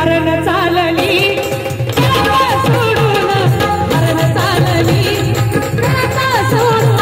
हरण चालली सोडून हरण चालली सोडून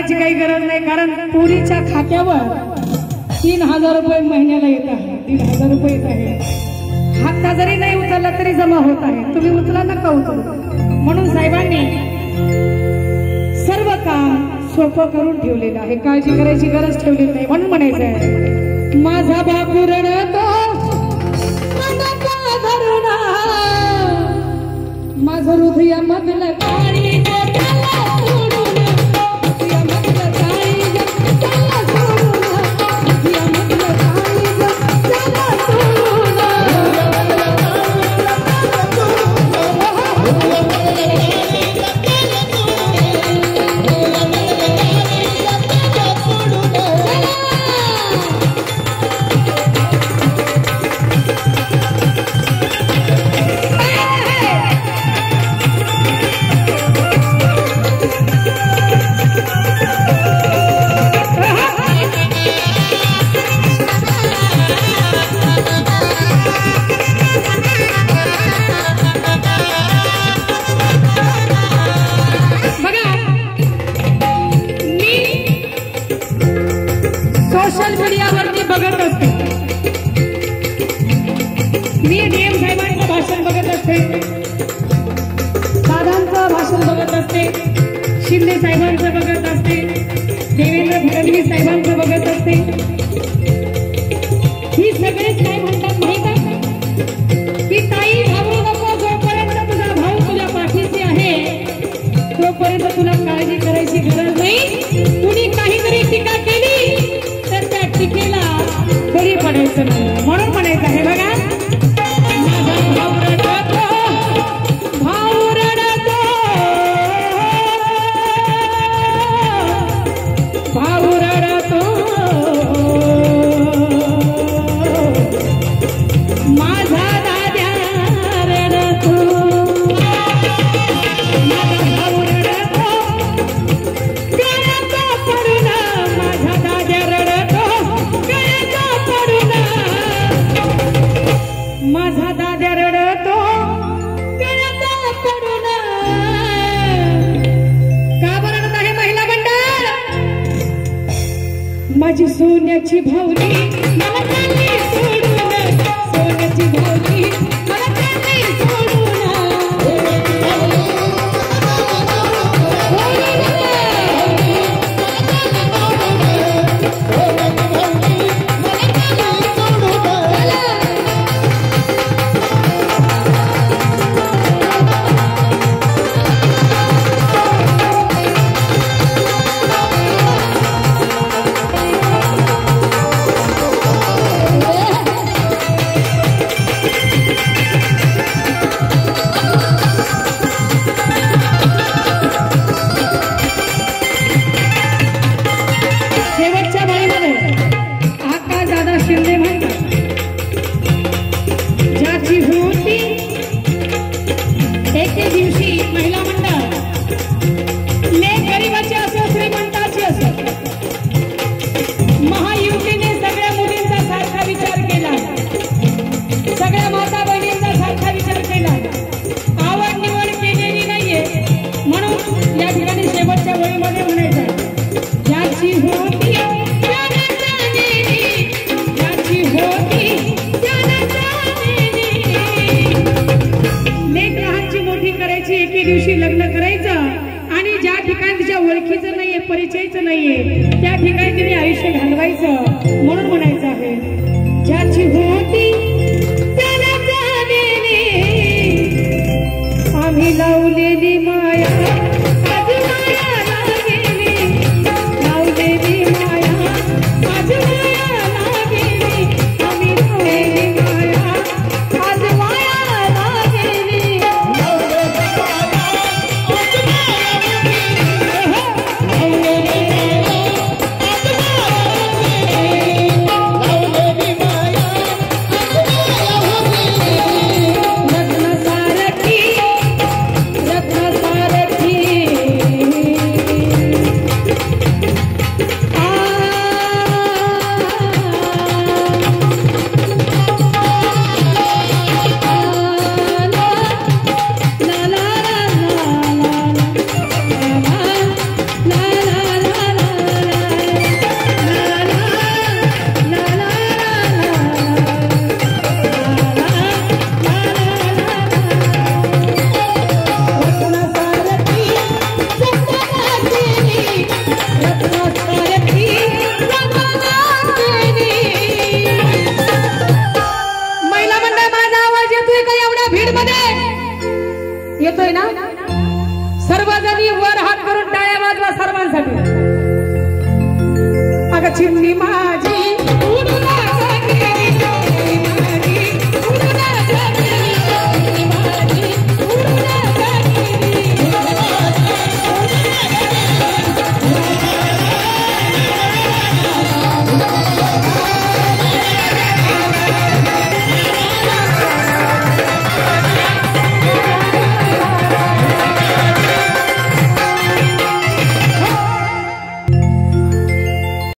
काही गरज नाही, कारण पुरीच्या खात्यावर 3000 रुपये महिन्याला येत आहे, 1500 रुपये येत आहे. हप्ता जरी नाही उचलला तरी जमा होत आहे. तुम्ही उचला नका उचलू. म्हणून साहेबांनी सर्व काम सोपं करून ठेवलेलं आहे, काळजी करायची गरज ठेवलेली नाही. म्हणून म्हणायचं आहे माझा बापू रडतो माझं हृदय मधलं काळी सोशल मीडियावरती बघत असते. मी DM साहेबांचं भाषण बघत असते, दादांचं भाषण बघत असते, शिंदे साहेबांचं बघत असते, देवेंद्र फडणवीस साहेबांचं बघत असते. ही सगळेच काय म्हणतात माहित आहे की ताई घाबरू नको, जोपर्यंत तुझा भाऊ तुझ्या पाठीशी आहे तोपर्यंत तुला काळजी करायची गरज नाही. कुणी काहीतरी टीका केली तर त्या टीकेला बळी पडायचं नाही. म्हणून म्हणायचं आहे बघा माझा भाऊ रडतो, भाऊ रडतो, भाऊ रडतो, माझा दाद्या रडतो, माझा भाऊ रडतो गळ्याचा पडून, माझा दाद्या रडतो गळ्याचा पडून, माझा दाद्या रडतो गळ्याचा पडून. का बरडत आहे महिला मंडळ? माझी सोन्याची भावली मला चालली सोडून, सोन्याची भावली मला चालली सोडून. Yeah. दिवशी लग्न करायचं आणि ज्या ठिकाणी तिच्या ओळखीचं नाहीये, परिचयचं नाहीये, त्या ठिकाणी तिने आयुष्य घालवायचं. म्हणून म्हणायचं आहे, ज्याची होती त्याला जाणेने आम्ही लावलेली माया आज मायाला गेली, लावलेली माया आज मायाला गेली, आम्ही लावलेली माया आज मायाला गेली. येतोय ना? सर्वजणी वर हात करून टाळ्या वाजवा सर्वांसाठी. अगं चिमणी माझी